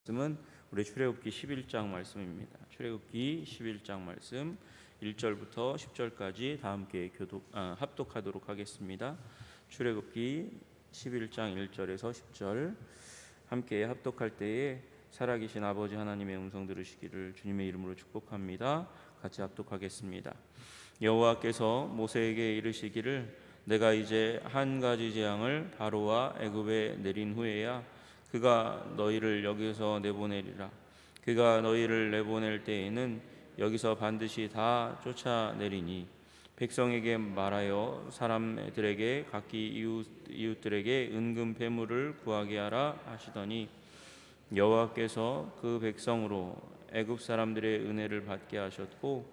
말씀은 우리 출애굽기 11장 말씀입니다. 출애굽기 11장 말씀 1절부터 10절까지 다 함께 합독하도록 하겠습니다. 출애굽기 11장 1절에서 10절 함께 합독할 때에 살아계신 아버지 하나님의 음성 들으시기를 주님의 이름으로 축복합니다. 같이 합독하겠습니다. 여호와께서 모세에게 이르시기를 내가 이제 한 가지 재앙을 바로와 애굽에 내린 후에야 그가 너희를 여기서 내보내리라. 그가 너희를 내보낼 때에는 여기서 반드시 다 쫓아내리니 백성에게 말하여 사람들에게 각기 이웃들에게 은금 배물을 구하게 하라 하시더니 여호와께서 그 백성으로 애굽 사람들의 은혜를 받게 하셨고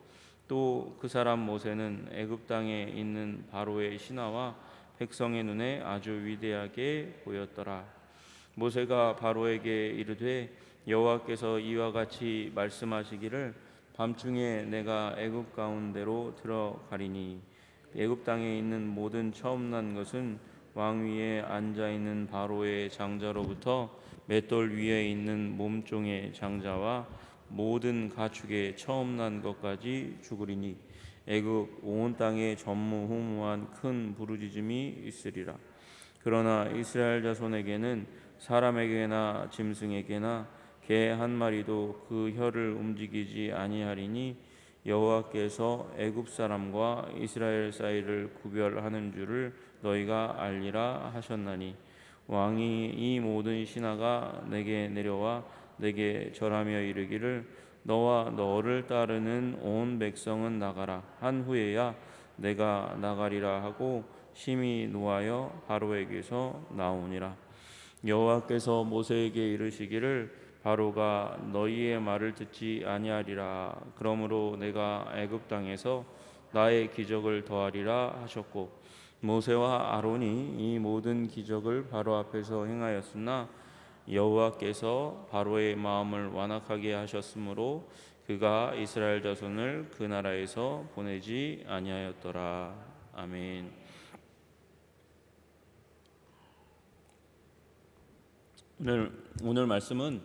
또 그 사람 모세는 애굽 땅에 있는 바로의 신하와 백성의 눈에 아주 위대하게 보였더라. 모세가 바로에게 이르되 여호와께서 이와 같이 말씀하시기를 밤중에 내가 애굽 가운데로 들어가리니 애굽 땅에 있는 모든 처음 난 것은 왕 위에 앉아 있는 바로의 장자로부터 맷돌 위에 있는 몸종의 장자와 모든 가축의 처음 난 것까지 죽으리니 애굽 온 땅에 전무후무한 큰 부르짖음이 있으리라. 그러나 이스라엘 자손에게는 사람에게나 짐승에게나 개 한 마리도 그 혀를 움직이지 아니하리니 여호와께서 애굽 사람과 이스라엘 사이를 구별하는 줄을 너희가 알리라 하셨나니 왕이 이 모든 신하가 내게 내려와 내게 절하며 이르기를 너와 너를 따르는 온 백성은 나가라 한 후에야 내가 나가리라 하고 심히 노하여 바로에게서 나오니라. 여호와께서 모세에게 이르시기를 바로가 너희의 말을 듣지 아니하리라. 그러므로 내가 애굽 땅에서 나의 기적을 더하리라 하셨고 모세와 아론이 이 모든 기적을 바로 앞에서 행하였으나 여호와께서 바로의 마음을 완악하게 하셨으므로 그가 이스라엘 자손을 그 나라에서 보내지 아니하였더라. 아멘. 오늘 말씀은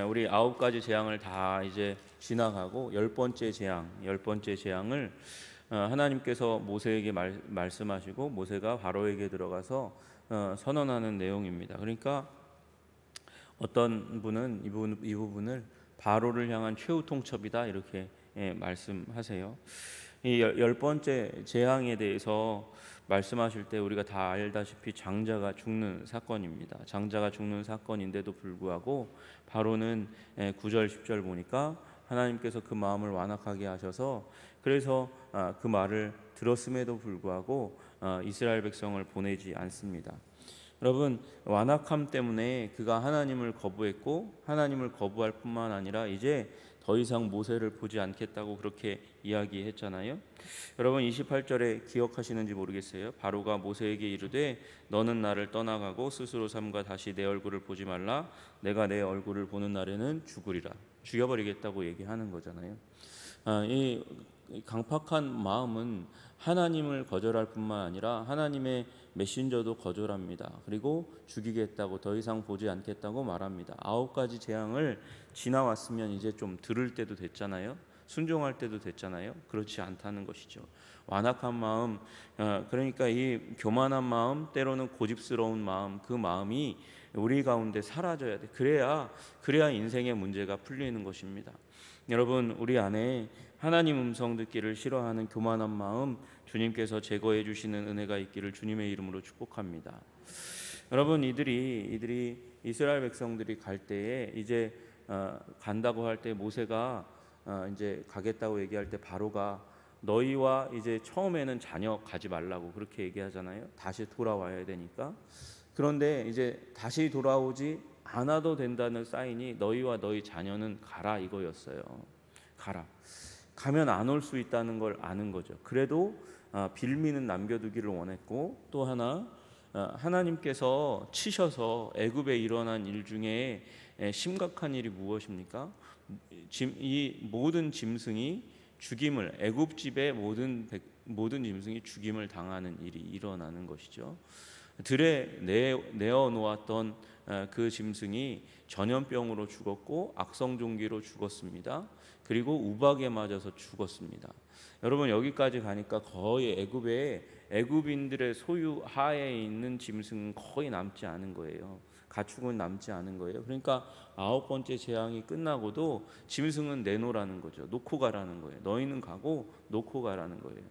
우리 9가지 재앙을 다 이제 지나가고 열 번째 재앙을 하나님께서 모세에게 말씀하시고 모세가 바로에게 들어가서 선언하는 내용입니다. 그러니까 어떤 분은 이 부분을 바로를 향한 최후 통첩이다 이렇게 말씀하세요. 이 열 번째 재앙에 대해서 말씀하실 때 우리가 다 알다시피 장자가 죽는 사건입니다. 장자가 죽는 사건인데도 불구하고 바로는 9절 10절 보니까 하나님께서 그 마음을 완악하게 하셔서 그래서 그 말을 들었음에도 불구하고 이스라엘 백성을 보내지 않습니다. 여러분 완악함 때문에 그가 하나님을 거부했고 하나님을 거부할 뿐만 아니라 이제 더 이상 모세를 보지 않겠다고 그렇게 이야기했잖아요. 여러분 28절에 기억하시는지 모르겠어요. 바로가 모세에게 이르되 너는 나를 떠나가고 스스로 삼가 다시 내 얼굴을 보지 말라. 내가 내 얼굴을 보는 날에는 죽으리라. 죽여버리겠다고 얘기하는 거잖아요. 이 강팍한 마음은 하나님을 거절할 뿐만 아니라 하나님의 메신저도 거절합니다. 그리고 죽이겠다고 더 이상 보지 않겠다고 말합니다. 9가지 재앙을 지나왔으면 이제 좀 들을 때도 됐잖아요. 순종할 때도 됐잖아요. 그렇지 않다는 것이죠. 완악한 마음, 그러니까 이 교만한 마음, 때로는 고집스러운 마음, 그 마음이 우리 가운데 사라져야 돼. 그래야 인생의 문제가 풀리는 것입니다. 여러분 우리 안에 하나님 음성 듣기를 싫어하는 교만한 마음 주님께서 제거해 주시는 은혜가 있기를 주님의 이름으로 축복합니다. 여러분 이들이 이스라엘 백성들이 갈 때에 이제 간다고 할 때 모세가 이제 가겠다고 얘기할 때 바로가 너희와 이제 처음에는 자녀 가지 말라고 그렇게 얘기하잖아요. 다시 돌아와야 되니까. 그런데 이제 다시 돌아오지 않아도 된다는 사인이 너희와 너희 자녀는 가라 이거였어요. 가라. 가면 안 올 수 있다는 걸 아는 거죠. 그래도 빌미는 남겨두기를 원했고 또 하나 하나님께서 치셔서 애굽에 일어난 일 중에 심각한 일이 무엇입니까? 이 모든 짐승이 죽임을 애굽 집의 모든 짐승이 죽임을 당하는 일이 일어나는 것이죠. 들에 내어 놓았던 그 짐승이 전염병으로 죽었고 악성종기로 죽었습니다. 그리고 우박에 맞아서 죽었습니다. 여러분 여기까지 가니까 거의 애굽인들의 소유 하에 있는 짐승은 거의 남지 않은 거예요. 가축은 남지 않은 거예요. 그러니까 9번째 재앙이 끝나고도 짐승은 내놓으라는 거죠. 놓고 가라는 거예요. 너희는 가고 놓고 가라는 거예요.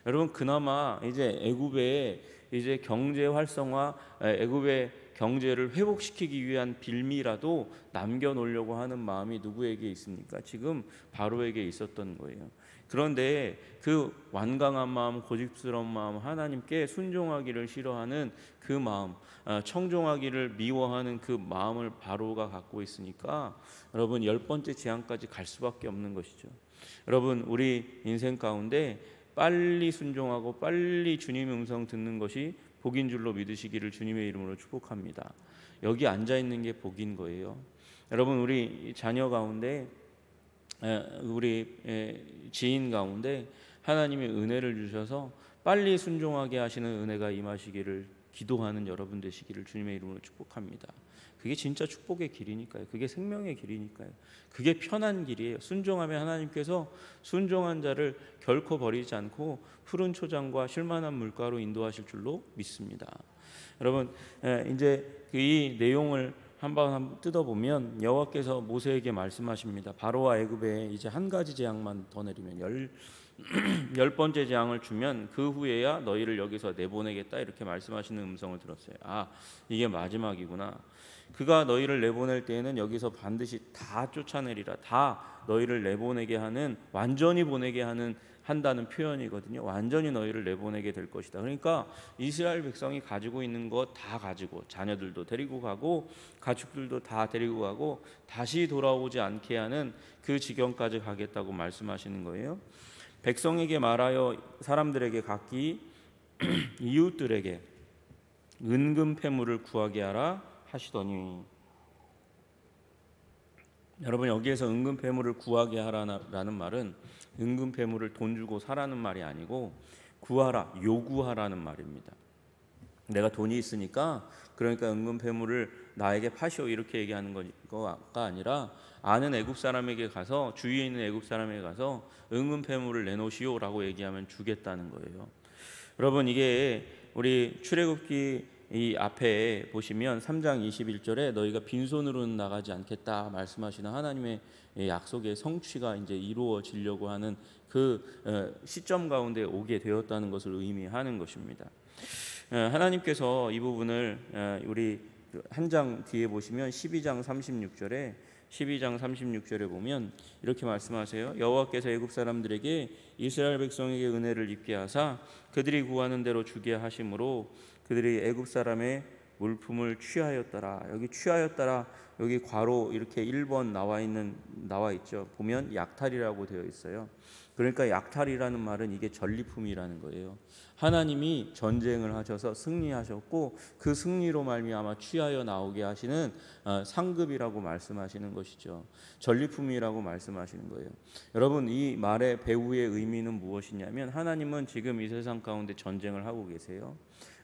여러분 그나마 이제 애굽의 이제 경제 활성화, 애굽의 경제를 회복시키기 위한 빌미라도 남겨놓으려고 하는 마음이 누구에게 있습니까? 지금 바로에게 있었던 거예요. 그런데 그 완강한 마음, 고집스러운 마음, 하나님께 순종하기를 싫어하는 그 마음, 청종하기를 미워하는 그 마음을 바로가 갖고 있으니까 여러분 10번째 재앙까지 갈 수밖에 없는 것이죠. 여러분 우리 인생 가운데 빨리 순종하고 빨리 주님의 음성 듣는 것이 복인 줄로 믿으시기를 주님의 이름으로 축복합니다. 여기 앉아 있는 게 복인 거예요. 여러분 우리 자녀 가운데 우리 지인 가운데 하나님의 은혜를 주셔서 빨리 순종하게 하시는 은혜가 임하시기를 기도하는 여러분 되시기를 주님의 이름으로 축복합니다. 그게 진짜 축복의 길이니까요. 그게 생명의 길이니까요. 그게 편한 길이에요. 순종하면 하나님께서 순종한 자를 결코 버리지 않고 푸른 초장과 쉴만한 물가로 인도하실 줄로 믿습니다. 여러분 이제 이 내용을 한번 뜯어보면 여호와께서 모세에게 말씀하십니다. 바로와 애굽에 이제 한 가지 재앙만 더 내리면 열 번째 재앙을 주면 그 후에야 너희를 여기서 내보내겠다 이렇게 말씀하시는 음성을 들었어요. 아 이게 마지막이구나. 그가 너희를 내보낼 때에는 여기서 반드시 다 쫓아내리라. 다 너희를 내보내게 하는 완전히 보내게 한다는 표현이거든요. 완전히 너희를 내보내게 될 것이다. 그러니까 이스라엘 백성이 가지고 있는 것 다 가지고 자녀들도 데리고 가고 가축들도 다 데리고 가고 다시 돌아오지 않게 하는 그 지경까지 가겠다고 말씀하시는 거예요. 백성에게 말하여 사람들에게 각기 이웃들에게 은금 패물을 구하게 하라 하시더니 여러분 여기에서 은금 패물을 구하게 하라는 말은 은금 패물을 돈 주고 사라는 말이 아니고 구하라, 요구하라는 말입니다. 내가 돈이 있으니까 그러니까 은금 패물을 나에게 파시오 이렇게 얘기하는 거가 아니라 아는 애굽 사람에게 가서 주위에 있는 애굽 사람에게 가서 은금 패물을 내놓으시오라고 얘기하면 주겠다는 거예요. 여러분 이게 우리 출애굽기 이 앞에 보시면 3장 21절에 너희가 빈손으로는 나가지 않겠다 말씀하시는 하나님의 약속의 성취가 이제 이루어지려고 하는 그 시점 가운데 오게 되었다는 것을 의미하는 것입니다. 하나님께서 이 부분을 우리 한 장 뒤에 보시면 12장 36절에 보면 이렇게 말씀하세요. 여호와께서 애굽 사람들에게 이스라엘 백성에게 은혜를 입게 하사 그들이 구하는 대로 주게 하심으로 그들이 애굽 사람의 물품을 취하였더라. 여기 취하였더라. 여기 괄호 이렇게 1번 나와 있죠. 보면 약탈이라고 되어 있어요. 그러니까 약탈이라는 말은 이게 전리품이라는 거예요. 하나님이 전쟁을 하셔서 승리하셨고 그 승리로 말미암아 취하여 나오게 하시는 상급이라고 말씀하시는 것이죠. 전리품이라고 말씀하시는 거예요. 여러분 이 말의 배후의 의미는 무엇이냐면 하나님은 지금 이 세상 가운데 전쟁을 하고 계세요.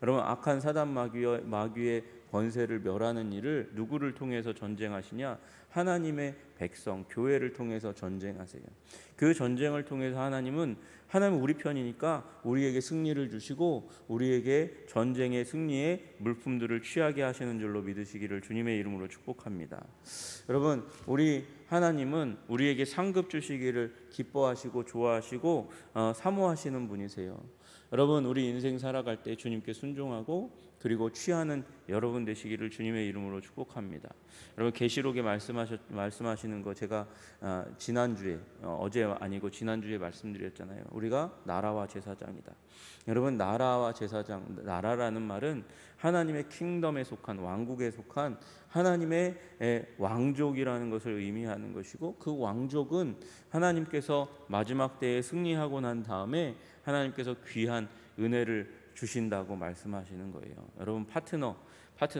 여러분 악한 사단 마귀의 권세를 멸하는 일을 누구를 통해서 전쟁하시냐? 하나님의 백성 교회를 통해서 전쟁하세요. 그 전쟁을 통해서 하나님은 우리 편이니까 우리에게 승리를 주시고 우리에게 전쟁의 승리의 물품들을 취하게 하시는 줄로 믿으시기를 주님의 이름으로 축복합니다. 여러분 우리 하나님은 우리에게 상급 주시기를 기뻐하시고 좋아하시고 사모하시는 분이세요. 여러분 우리 인생 살아갈 때 주님께 순종하고 그리고 취하는 여러분 되시기를 주님의 이름으로 축복합니다. 여러분 계시록에 말씀하시는 거 제가 지난주에 어제 아니고 지난주에 말씀드렸잖아요. 우리가 나라와 제사장이다. 여러분 나라와 제사장, 나라라는 말은 하나님의 킹덤에 속한 왕국에 속한 하나님의 왕족이라는 것을 의미하는 것이고 그 왕족은 하나님께서 마지막 때에 승리하고 난 다음에 하나님께서 귀한 은혜를 주신다고 말씀하시는 거예요. 여러분 파트너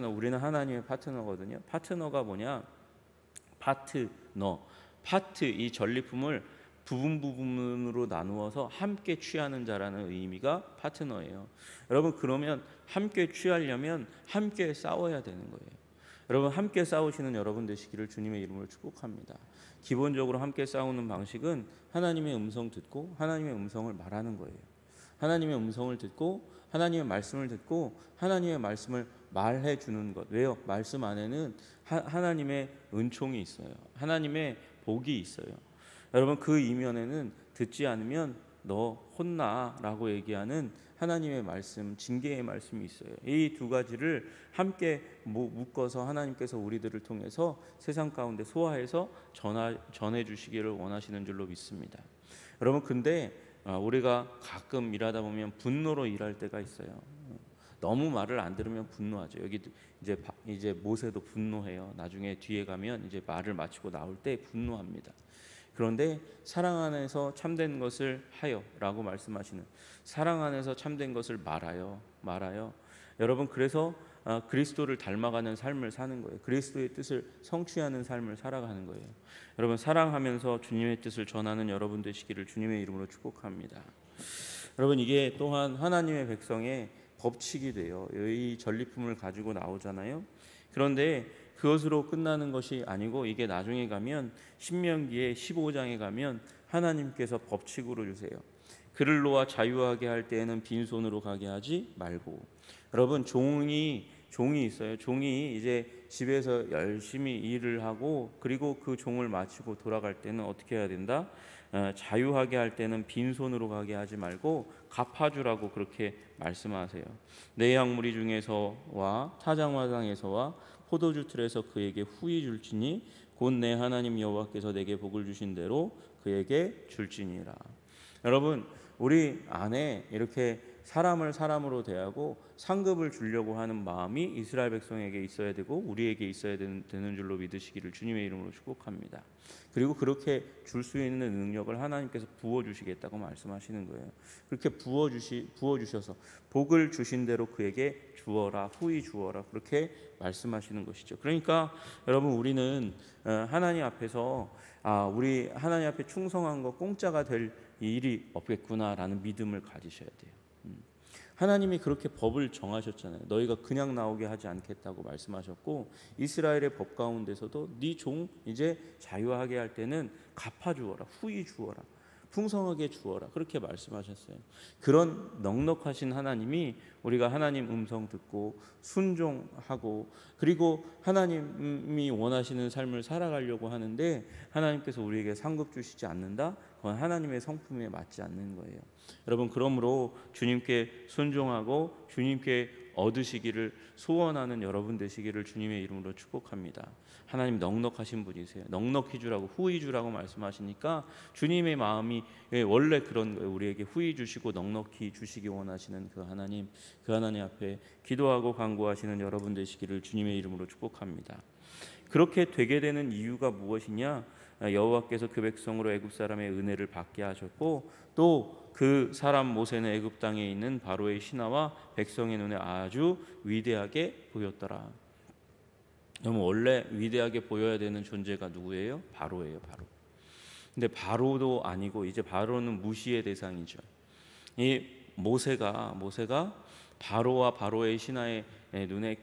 우리는 하나님의 파트너거든요. 파트너가 뭐냐? 파트 이 전리품을 부분으로 나누어서 함께 취하는 자라는 의미가 파트너예요. 여러분, 그러면 함께 취하려면 함께 싸워야 되는 거예요. 여러분, 함께 싸우시는 여러분 되시기를 주님의 이름으로 축복합니다. 기본적으로 함께 싸우는 방식은 하나님의 음성 듣고 하나님의 음성을 말하는 거예요. 하나님의 음성을 듣고 하나님의 말씀을 듣고 하나님의 말씀을 말해 주는 것. 왜요? 말씀 안에는 하나님의 은총이 있어요. 하나님의 복이 있어요. 여러분, 그 이면에는 듣지 않으면 너 혼나라고 얘기하는 하나님의 말씀, 징계의 말씀이 있어요. 이 두 가지를 함께 묶어서 하나님께서 우리들을 통해서 세상 가운데 소화해서 전해 주시기를 원하시는 줄로 믿습니다. 여러분, 근데 우리가 가끔 일하다 보면 분노로 일할 때가 있어요. 너무 말을 안 들으면 분노하죠. 여기 이제 모세도 분노해요. 나중에 뒤에 가면 이제 말을 마치고 나올 때 분노합니다. 그런데 사랑 안에서 참된 것을 하여라고 말씀하시는, 사랑 안에서 참된 것을 말아요. 여러분, 그래서 그리스도를 닮아가는 삶을 사는 거예요. 그리스도의 뜻을 성취하는 삶을 살아가는 거예요. 여러분, 사랑하면서 주님의 뜻을 전하는 여러분 되시기를 주님의 이름으로 축복합니다. 여러분, 이게 또한 하나님의 백성의 법칙이 돼요. 이 전리품을 가지고 나오잖아요. 그런데 그것으로 끝나는 것이 아니고 이게 나중에 가면 신명기의 15장에 가면 하나님께서 법칙으로 주세요. 그를 놓아 자유하게 할 때에는 빈손으로 가게 하지 말고. 여러분, 종이 있어요. 종이 이제 집에서 열심히 일을 하고 그리고 그 종을 마치고 돌아갈 때는 어떻게 해야 된다? 자유하게 할 때는 빈손으로 가게 하지 말고 갚아주라고 그렇게 말씀하세요. 내 약무리 중에서와 타작마당에서와 포도주 틀에서 그에게 후히 줄지니 곧 내 하나님 여호와께서 내게 복을 주신 대로 그에게 줄지니라. 여러분, 우리 안에 이렇게 사람을 사람으로 대하고 상급을 주려고 하는 마음이 이스라엘 백성에게 있어야 되고 우리에게 있어야 되는 줄로 믿으시기를 주님의 이름으로 축복합니다. 그리고 그렇게 줄 수 있는 능력을 하나님께서 부어주시겠다고 말씀하시는 거예요. 그렇게 부어주셔서 복을 주신 대로 그에게 주어라, 후히 주어라, 그렇게 말씀하시는 것이죠. 그러니까 여러분, 우리는 하나님 앞에서 우리 하나님 앞에 충성한 거 공짜가 될 일이 없겠구나라는 믿음을 가지셔야 돼요. 하나님이 그렇게 법을 정하셨잖아요. 너희가 그냥 나오게 하지 않겠다고 말씀하셨고, 이스라엘의 법 가운데서도 네 종 이제 자유하게 할 때는 갚아주어라, 후히 주어라, 풍성하게 주어라, 그렇게 말씀하셨어요. 그런 넉넉하신 하나님이 우리가 하나님 음성 듣고 순종하고 그리고 하나님이 원하시는 삶을 살아가려고 하는데 하나님께서 우리에게 상급 주시지 않는다? 그건 하나님의 성품에 맞지 않는 거예요. 여러분, 그러므로 주님께 순종하고 주님께 얻으시기를 소원하는 여러분 되시기를 주님의 이름으로 축복합니다. 하나님 넉넉하신 분이세요. 넉넉히 주라고, 후히 주라고 말씀하시니까 주님의 마음이 원래 그런 거예요. 우리에게 후히 주시고 넉넉히 주시기 원하시는 그 하나님 앞에 기도하고 간구하시는 여러분 되시기를 주님의 이름으로 축복합니다. 그렇게 되게 되는 이유가 무엇이냐? 여호와께서 그 백성으로 애굽 사람의 은혜를 받게 하셨고 또 그 사람 모세는 애굽 땅에 있는 바로의 신하와 백성의 눈에 아주 위대하게 보였더라. 그럼 원래 위대하게 보여야 되는 존재가 누구예요? 바로예요. 바로. 근데 바로도 아니고 이제 바로는 무시의 대상이죠. 이 모세가 바로와 바로의 신하의 눈에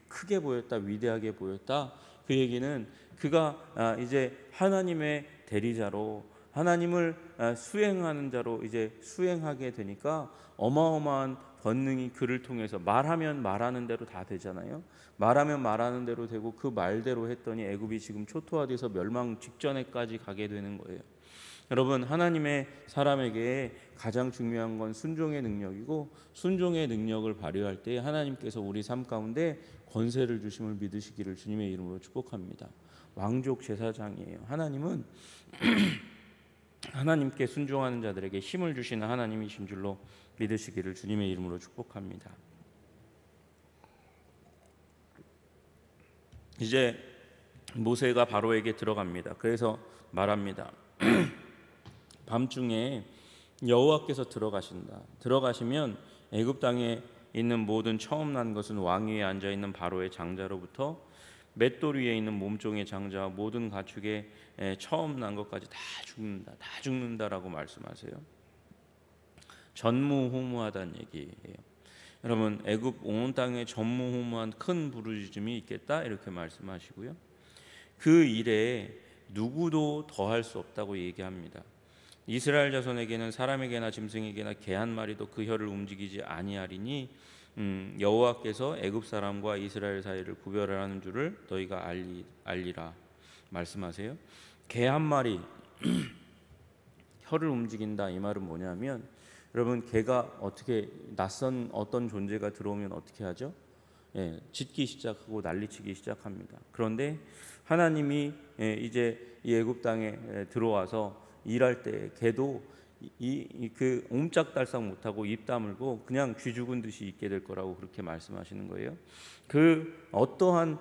크게 보였다, 위대하게 보였다. 그 얘기는 그가 이제 하나님의 대리자로 하나님을 수행하는 자로 이제 수행하게 되니까 어마어마한 권능이 그를 통해서 말하면 말하는 대로 다 되잖아요. 말하면 말하는 대로 되고 그 말대로 했더니 애굽이 지금 초토화돼서 멸망 직전에까지 가게 되는 거예요. 여러분, 하나님의 사람에게 가장 중요한 건 순종의 능력이고 순종의 능력을 발휘할 때 하나님께서 우리 삶 가운데 권세를 주심을 믿으시기를 주님의 이름으로 축복합니다. 왕족 제사장이에요. 하나님은 하나님께 순종하는 자들에게 힘을 주시는 하나님이신 줄로 믿으시기를 주님의 이름으로 축복합니다. 이제 모세가 바로에게 들어갑니다. 그래서 말합니다. 밤중에 여호와께서 들어가시면 애굽 땅에 있는 모든 처음 난 것은 왕 위에 앉아 있는 바로의 장자로부터 맷돌 위에 있는 몸종의 장자와 모든 가축의 처음 난 것까지 다 죽는다라고 말씀하세요. 전무후무하다는 얘기예요. 여러분, 애굽 온 땅에 전무후무한 큰 부르짖음이 있겠다 이렇게 말씀하시고요. 그 일에 누구도 더할 수 없다고 얘기합니다. 이스라엘 자손에게는 사람에게나 짐승에게나 개 한 마리도 그 혀를 움직이지 아니하리니 여호와께서 애굽 사람과 이스라엘 사이를 구별하는 줄을 너희가 알리라 말씀하세요. 개 한 마리 혀를 움직인다, 이 말은 뭐냐면, 여러분, 개가 어떻게 낯선 어떤 존재가 들어오면 어떻게 하죠? 짖기 시작하고 난리치기 시작합니다. 그런데 하나님이 이제 이 애굽 땅에 들어와서 일할 때 개도 그 옴짝달싹 못하고 입 다물고 그냥 쥐 죽은 듯이 있게 될 거라고 그렇게 말씀하시는 거예요. 그 어떠한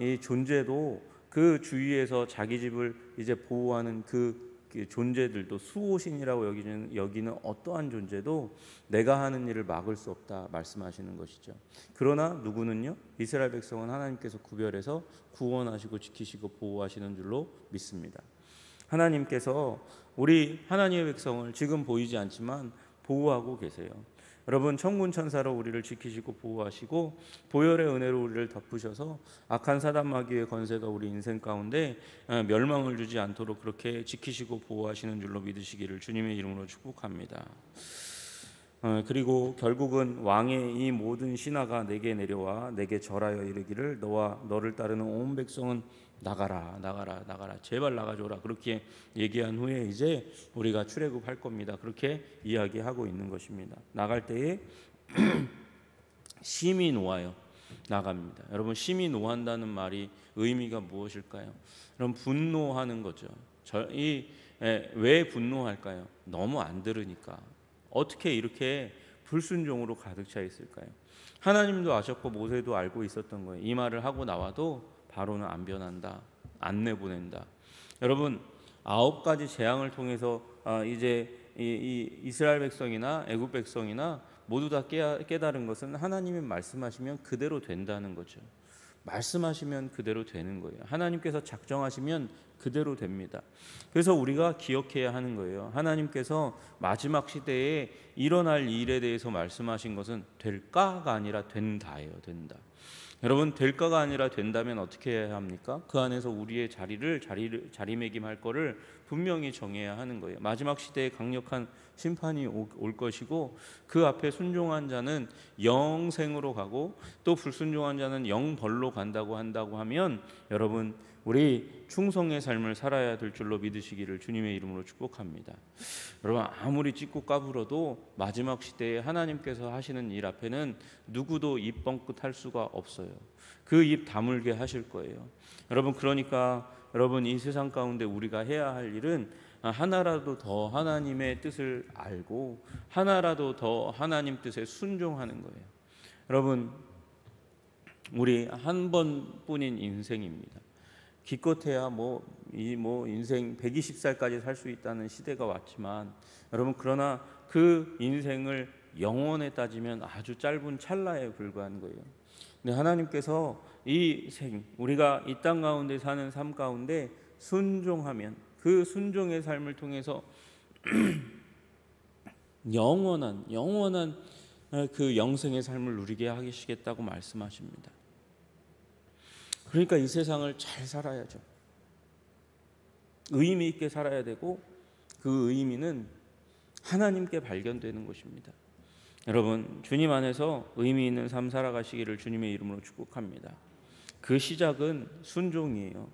이 존재도 그 주위에서 자기 집을 이제 보호하는 그 존재들도, 수호신이라고 여기는 어떠한 존재도 내가 하는 일을 막을 수 없다 말씀하시는 것이죠. 그러나 누구는요, 이스라엘 백성은 하나님께서 구별해서 구원하시고 지키시고 보호하시는 줄로 믿습니다. 하나님께서 우리 하나님의 백성을 지금 보이지 않지만 보호하고 계세요. 여러분, 천군 천사로 우리를 지키시고 보호하시고 보혈의 은혜로 우리를 덮으셔서 악한 사단 마귀의 건세가 우리 인생 가운데 멸망을 주지 않도록 그렇게 지키시고 보호하시는 줄로 믿으시기를 주님의 이름으로 축복합니다. 그리고 결국은 왕의 이 모든 신하가 내게 내려와 내게 절하여 이르기를 너와 너를 따르는 온 백성은 나가라 나가라 나가라, 제발 나가줘라, 그렇게 얘기한 후에 이제 우리가 출애굽할 겁니다. 그렇게 이야기하고 있는 것입니다. 나갈 때에 심히 노하여 나갑니다. 여러분, 심히 노한다는 말이 의미가 무엇일까요? 여러분, 분노하는 거죠. 왜 분노할까요? 너무 안 들으니까. 어떻게 이렇게 불순종으로 가득 차 있을까요? 하나님도 아셨고 모세도 알고 있었던 거예요. 이 말을 하고 나와도 바로는 안 변한다, 안 내보낸다. 여러분, 9가지 재앙을 통해서 이제 이 이스라엘 백성이나 애굽 백성이나 모두 다 깨달은 것은 하나님이 말씀하시면 그대로 된다는 거죠. 말씀하시면 그대로 되는 거예요. 하나님께서 작정하시면 그대로 됩니다. 그래서 우리가 기억해야 하는 거예요. 하나님께서 마지막 시대에 일어날 일에 대해서 말씀하신 것은 될까가 아니라 된다예요. 된다. 여러분, 될까가 아니라 된다면 어떻게 해야 합니까? 그 안에서 우리의 자리매김할 거를 분명히 정해야 하는 거예요. 마지막 시대에 강력한 심판이 올 것이고 그 앞에 순종한 자는 영생으로 가고 또 불순종한 자는 영벌로 간다고 하면 여러분, 우리 충성의 삶을 살아야 될 줄로 믿으시기를 주님의 이름으로 축복합니다. 여러분, 아무리 찢고 까불어도 마지막 시대에 하나님께서 하시는 일 앞에는 누구도 입 뻥끗할 수가 없어요. 그 입 다물게 하실 거예요. 여러분, 그러니까 여러분, 이 세상 가운데 우리가 해야 할 일은 하나라도 더 하나님의 뜻을 알고 하나라도 더 하나님 뜻에 순종하는 거예요. 여러분, 우리 한 번뿐인 인생입니다. 기껏해야 인생 120살까지 살 수 있다는 시대가 왔지만 여러분, 그러나 그 인생을 영원에 따지면 아주 짧은 찰나에 불과한 거예요. 근데 하나님께서 우리가 이 땅 가운데 사는 삶 가운데 순종하면 그 순종의 삶을 통해서 영원한 그 영생의 삶을 누리게 하시겠다고 말씀하십니다. 그러니까 이 세상을 잘 살아야죠. 의미 있게 살아야 되고 그 의미는 하나님께 발견되는 것입니다. 여러분, 주님 안에서 의미 있는 삶 살아가시기를 주님의 이름으로 축복합니다. 그 시작은 순종이에요.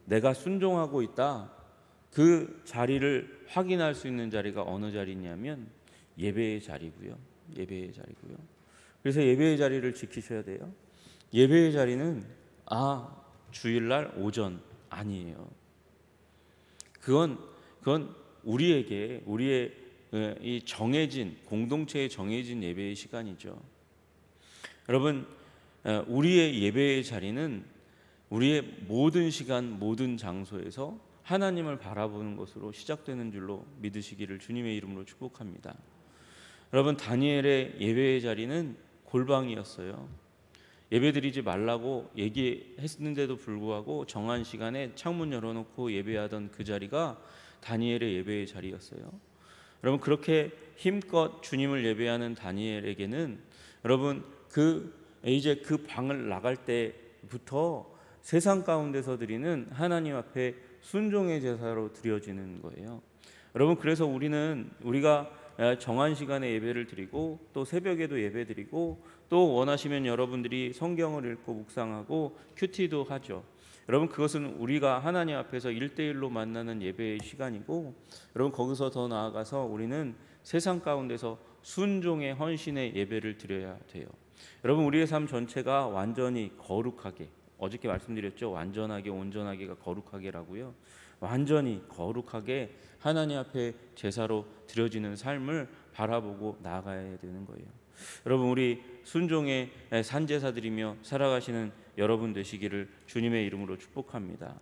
내가 순종하고 있다. 그 자리를 확인할 수 있는 자리가 어느 자리냐면 예배의 자리고요. 예배의 자리고요. 그래서 예배의 자리를 지키셔야 돼요. 예배의 자리는 주일날 오전 아니에요. 그건 우리에게 우리의 이 정해진 공동체의 정해진 예배의 시간이죠. 여러분, 우리의 예배의 자리는 우리의 모든 시간 모든 장소에서 하나님을 바라보는 것으로 시작되는 줄로 믿으시기를 주님의 이름으로 축복합니다. 여러분, 다니엘의 예배의 자리는 골방이었어요. 예배드리지 말라고 얘기했는데도 불구하고 정한 시간에 창문 열어놓고 예배하던 그 자리가 다니엘의 예배의 자리였어요. 여러분, 그렇게 힘껏 주님을 예배하는 다니엘에게는 여러분 이제 그 방을 나갈 때부터 세상 가운데서 드리는 하나님 앞에 순종의 제사로 드려지는 거예요. 여러분, 그래서 우리가 정한 시간에 예배를 드리고 또 새벽에도 예배 드리고 또 원하시면 여러분들이 성경을 읽고 묵상하고 큐티도 하죠. 여러분, 그것은 우리가 하나님 앞에서 1대1로 만나는 예배의 시간이고, 여러분, 거기서 더 나아가서 우리는 세상 가운데서 순종의 헌신의 예배를 드려야 돼요. 여러분, 우리의 삶 전체가 완전히 거룩하게, 어저께 말씀드렸죠. 완전하게, 온전하게가 거룩하게라고요. 완전히 거룩하게 하나님 앞에 제사로 드려지는 삶을 바라보고 나아가야 되는 거예요. 여러분, 우리 순종의 산제사드리며 살아가시는 여러분 되시기를 주님의 이름으로 축복합니다.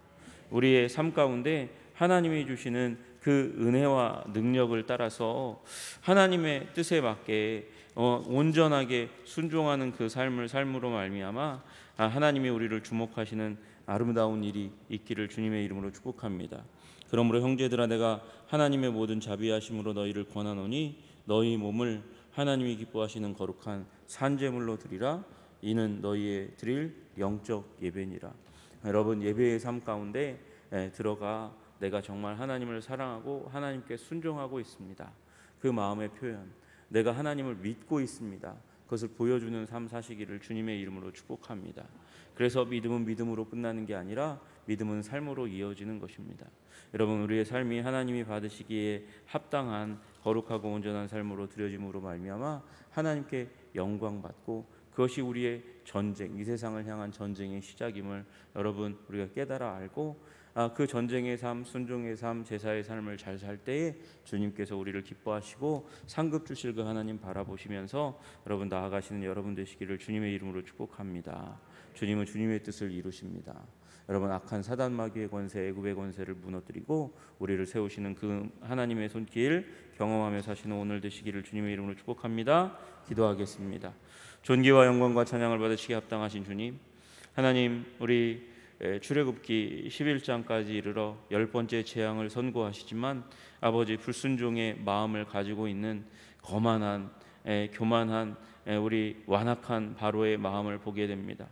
우리의 삶 가운데 하나님이 주시는 그 은혜와 능력을 따라서 하나님의 뜻에 맞게 온전하게 순종하는 그 삶으로 말미암아 하나님이 우리를 주목하시는 아름다운 일이 있기를 주님의 이름으로 축복합니다. 그러므로 형제들아, 내가 하나님의 모든 자비하심으로 너희를 권하노니 너희 몸을 하나님이 기뻐하시는 거룩한 산제물로 드리라. 이는 너희의 드릴 영적 예배니라. 여러분, 예배의 삶 가운데 들어가 내가 정말 하나님을 사랑하고 하나님께 순종하고 있습니다. 그 마음의 표현, 내가 하나님을 믿고 있습니다. 그것을 보여주는 삶 사시기를 주님의 이름으로 축복합니다. 그래서 믿음은 믿음으로 끝나는 게 아니라 믿음은 삶으로 이어지는 것입니다. 여러분, 우리의 삶이 하나님이 받으시기에 합당한 거룩하고 온전한 삶으로 드려짐으로 말미암아 하나님께 영광 받고, 그것이 우리의 전쟁, 이 세상을 향한 전쟁의 시작임을 여러분 우리가 깨달아 알고 그 전쟁의 삶, 순종의 삶, 제사의 삶을 잘 살 때에 주님께서 우리를 기뻐하시고 상급 주실 그 하나님 바라보시면서 여러분 나아가시는 여러분 되시기를 주님의 이름으로 축복합니다. 주님은 주님의 뜻을 이루십니다. 여러분, 악한 사단 마귀의 권세, 애굽의 권세를 무너뜨리고 우리를 세우시는 그 하나님의 손길 경험하며 사시는 오늘 되시기를 주님의 이름으로 축복합니다. 기도하겠습니다. 존귀와 영광과 찬양을 받으시기 합당하신 주님, 하나님, 우리 출애굽기 11장까지 이르러 10번째 재앙을 선고하시지만 아버지, 불순종의 마음을 가지고 있는 거만한 교만한 우리 완악한 바로의 마음을 보게 됩니다.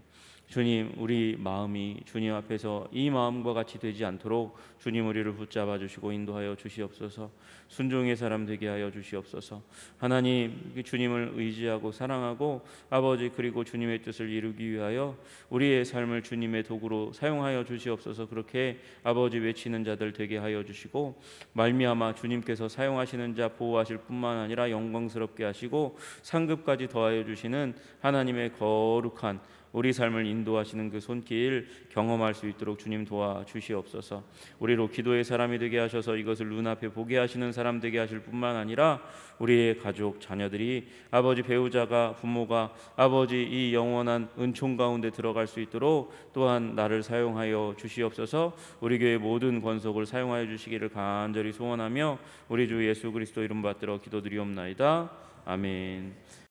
주님, 우리 마음이 주님 앞에서 이 마음과 같이 되지 않도록 주님 우리를 붙잡아 주시고 인도하여 주시옵소서. 순종의 사람 되게 하여 주시옵소서. 하나님, 주님을 의지하고 사랑하고 아버지, 그리고 주님의 뜻을 이루기 위하여 우리의 삶을 주님의 도구로 사용하여 주시옵소서. 그렇게 아버지 외치는 자들 되게 하여 주시고 말미암아 주님께서 사용하시는 자 보호하실 뿐만 아니라 영광스럽게 하시고 상급까지 더하여 주시는 하나님의 거룩한 우리 삶을 인도하시는 그 손길 경험할 수 있도록 주님 도와주시옵소서. 우리로 기도의 사람이 되게 하셔서 이것을 눈앞에 보게 하시는 사람 되게 하실 뿐만 아니라 우리의 가족, 자녀들이 아버지, 배우자가, 부모가 아버지 이 영원한 은총 가운데 들어갈 수 있도록 또한 나를 사용하여 주시옵소서. 우리 교회 모든 권속을 사용하여 주시기를 간절히 소원하며 우리 주 예수 그리스도 이름 받들어 기도드리옵나이다. 아멘.